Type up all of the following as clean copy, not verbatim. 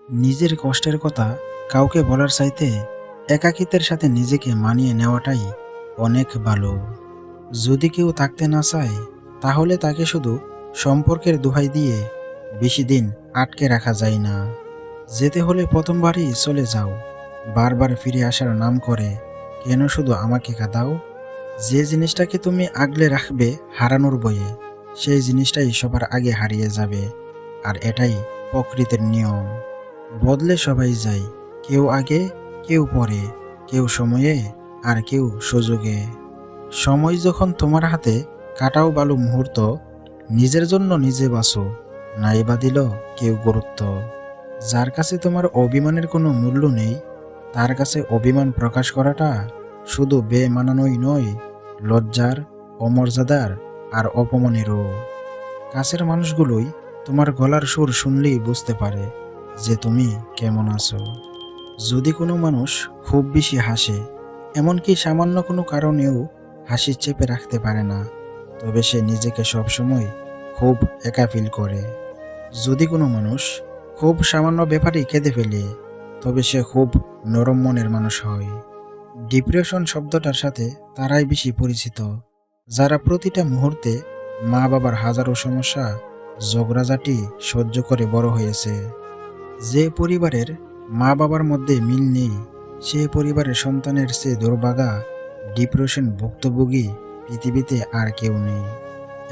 নিজের কষ্টের কথা কাউকে বলার চাইতে একাকিত্বের সাথে নিজেকে মানিয়ে নেওয়াটাই অনেক ভালো। যদি কেউ থাকতে না চায় তাহলে তাকে শুধু সম্পর্কের দোহাই দিয়ে বেশি দিন আটকে রাখা যায় না। যেতে হলে প্রথমবারই চলে যাও, বারবার ফিরে আসার নাম করে কেন শুধু আমাকে কাঁদাও? যে জিনিসটাকে তুমি আগলে রাখবে হারানোর বয়ে, সেই জিনিসটাই সবার আগে হারিয়ে যাবে। আর এটাই প্রকৃতির নিয়ম। বদলে সবাই যায়, কেউ আগে, কেউ পরে, কেউ সময়ে আর কেউ সুযোগে। সময় যখন তোমার হাতে, কাটাও ভালো মুহূর্ত, নিজের জন্য নিজে বাঁচো, নাই বা দিল কেউ গুরুত্ব। যার কাছে তোমার অভিমানের কোনো মূল্য নেই, তার কাছে অভিমান প্রকাশ করাটা শুধু বেমানানোই নয়, লজ্জার, অমর্যাদার আর অপমানেরও। কাছের মানুষগুলোই তোমার গলার সুর শুনলেই বুঝতে পারে যে তুমি কেমন আছো। যদি কোনো মানুষ খুব বেশি হাসে, এমনকি সামান্য কোনো কারণেও হাসি চেপে রাখতে পারে না, তবে সে নিজেকে সবসময় খুব একা ফিল করে। যদি কোনো মানুষ খুব সামান্য ব্যাপারেই কেঁদে ফেলে, তবে সে খুব নরম মনের মানুষ হয়। ডিপ্রেশন শব্দটার সাথে তারাই বেশি পরিচিত, যারা প্রতিটা মুহূর্তে মা বাবার হাজারো সমস্যা, ঝগড়াঝাটি সহ্য করে বড় হয়েছে। যে পরিবারের মা বাবার মধ্যে মিল নেই, সে পরিবারের সন্তানের চেয়ে দুর্ভাগা, ডিপ্রেশন ভুক্তভোগী পৃথিবীতে আর কেউ নেই।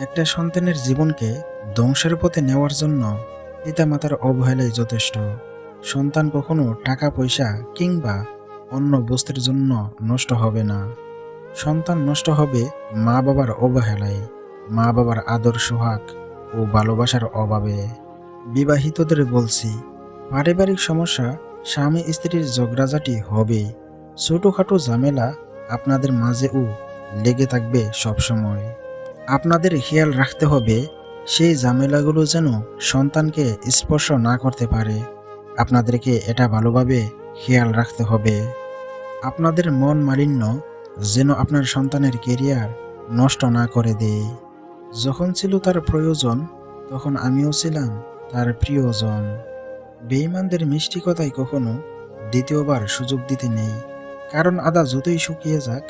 একটা সন্তানের জীবনকে ধ্বংসের পথে নেওয়ার জন্য পিতামাতার অবহেলাই যথেষ্ট। সন্তান কখনো টাকা পয়সা কিংবা অন্য বস্তুর জন্য নষ্ট হবে না। সন্তান নষ্ট হবে মা বাবার অবহেলায়, মা বাবার আদর সোহাগ ও ভালোবাসার অভাবে। বিবাহিতদের বলছি, পারিবারিক সমস্যা, স্বামী স্ত্রীর ঝগড়াঝাটি হবে, ছোটখাটো ঝামেলা আপনাদের মাঝেও লেগে থাকবে সবসময়। আপনাদের খেয়াল রাখতে হবে সেই ঝামেলাগুলো যেন সন্তানকে স্পর্শ না করতে পারে। আপনাদেরকে এটা ভালোভাবে খেয়াল রাখতে হবে। আপনাদের মন মালিন্য যেন আপনার সন্তানের কেরিয়ার নষ্ট না করে দেয়। যখন ছিল তার প্রয়োজন, তখন আমিও ছিলাম তার প্রিয়জন। বেঈমানদের মিষ্টি কথায় কখনো দ্বিতীয়বার সুযোগ দিতে নেই, কারণ আদা যতই শুকিয়ে যাক,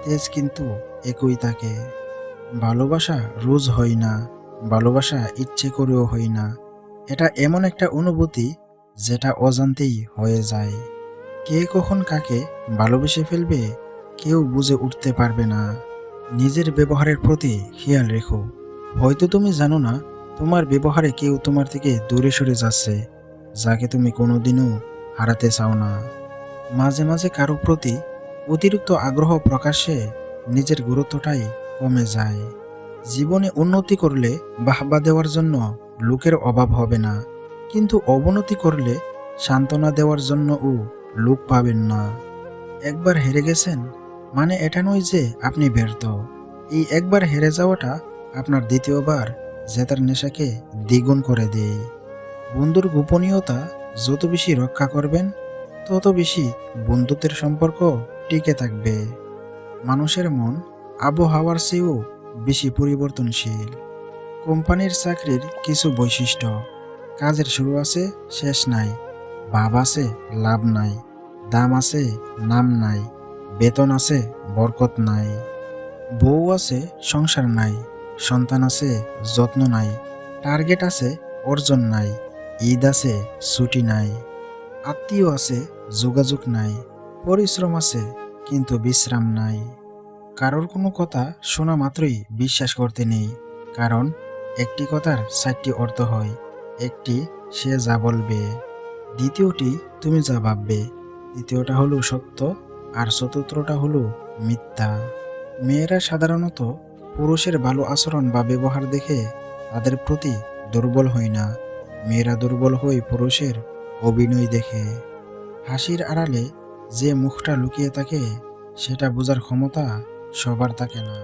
তেজ কিন্তু একই থাকে। ভালোবাসা রোজ হয় না, ভালোবাসা ইচ্ছে করেও হয় না। এটা এমন একটা অনুভূতি যেটা অজান্তেই হয়ে যায়। কে কখন কাকে ভালোবেসে ফেলবে কেউ বুঝে উঠতে পারবে না। নিজের ব্যবহারের প্রতি খেয়াল রেখো। হয়তো তুমি জানো না তোমার ব্যবহারে কেউ তোমার থেকে দূরে সরে যাচ্ছে, যাকে তুমি কোনোদিনও হারাতে চাও না। মাঝে মাঝে কারো প্রতি অতিরিক্ত আগ্রহ প্রকাশে নিজের গুরুত্বটাই কমে যায়। জীবনে উন্নতি করলে বাহবা দেওয়ার জন্য লোকের অভাব হবে না, কিন্তু অবনতি করলে সান্ত্বনা দেওয়ার জন্যও লোক পাবেন না। একবার হেরে গেছেন মানে এটা নয় যে আপনি ব্যর্থ। এই একবার হেরে যাওয়াটা আপনার দ্বিতীয়বার জেতার নেশাকে দ্বিগুণ করে দেয়। বন্ধুর গোপনীয়তা যত বেশি রক্ষা করবেন, তত বেশি বন্ধুত্বের সম্পর্ক টিকে থাকবে। মানুষের মন আবহাওয়ার চেয়েও বেশি পরিবর্তনশীল। কোম্পানির চাকরির কিছু বৈশিষ্ট্য: কাজের শুরু আছে, শেষ নাই, ভাব আছে, লাভ নাই, দাম আছে, নাম নাই, বেতন আছে, বরকত নাই। বউ আছে, সংসার নাই, সন্তান আছে, যত্ন নাই, টার্গেট আছে, অর্জন নাই, ঈদ আছে, ছুটি নাই। আত্মীয় আছে, যোগাযোগ নাই, পরিশ্রম আছে, কিন্তু বিশ্রাম নাই। কারোর কোনো কথা শোনা মাত্রই বিশ্বাস করতে নেই, কারণ একটি কথার 4টি অর্থ হয়। একটি, সে যা বলবে; দ্বিতীয়টি, তুমি যা ভাববে; তৃতীয়টা হলো সত্য; আর চতুর্থটা হলো মিথ্যা। মেয়েরা সাধারণত পুরুষের ভালো আচরণ বা ব্যবহার দেখে তাদের প্রতি দুর্বল হয় না, মেয়েরা দুর্বল হয় পুরুষের অভিনয় দেখে। হাসির আড়ালে যে মুখটা লুকিয়ে থাকে সেটা বোঝার ক্ষমতা সবার থাকে না।